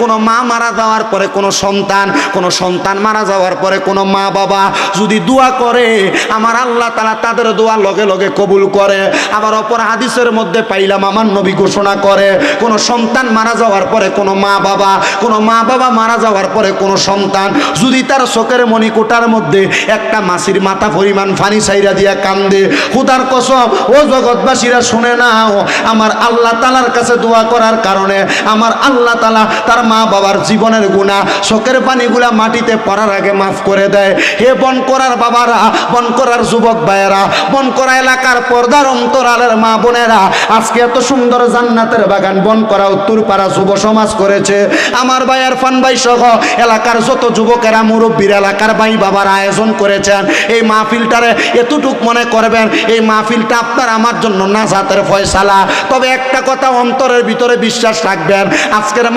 কোনো মা মারা যাওয়ার পরে কোনো সন্তান মারা যাওয়ার পরে কোনো মা বাবা যদি দোয়া করে আমার আল্লাহ তাআলা তাদের দোয়া লগে লগে কবুল করে। আবার অপর হাদিসের মধ্যে পাইলাম আমার নবী ঘোষণা করে কোনো সন্তান মারা যাওয়ার পরে কোনো মা বাবা মারা যাওয়ার পরে কোনো সন্তান যদি তার চোখের মণিকোটার মধ্যে একটা মাছির মাথা পরিমাণ পানি ছাইরা দিয়া কান্দে, খোদার কসম ও জগৎবাসীরা শুনে নাও, আমার আল্লাহ তাআলার কাছে দোয়া করার কারণে আমার আল্লাহ তাআলা তার মা বাবার জীবনের গুনাহ চোখের পানিগুলা মাটিতে পড়ার আগে মাফ করে দেয়। হে বনকরার বাবারা, বনকরার যুবক ভাইয়েরা, বনকরা এলাকার পর্দার অন্তরালের মা বোনেরা, আজকে এত সুন্দর জান্নাতের বাগান বনকরা উত্তরপাড়া যুব সমাজ করেছে। আমার ভাই আরফান ভাই সহ এলাকার যত যুবকেরা মুরব্বীর এলাকার ভাই বাবার আয়োজন করেছেন। এই মাহফিলটারে এতটুক মনে করবেন এই মাহফিলটা আপনার আমার জন্য নাজাতের ফয়সালা। তবে একটা কথা অন্তরের ভিতরে বিশ্বাস রাখবেন, আজকের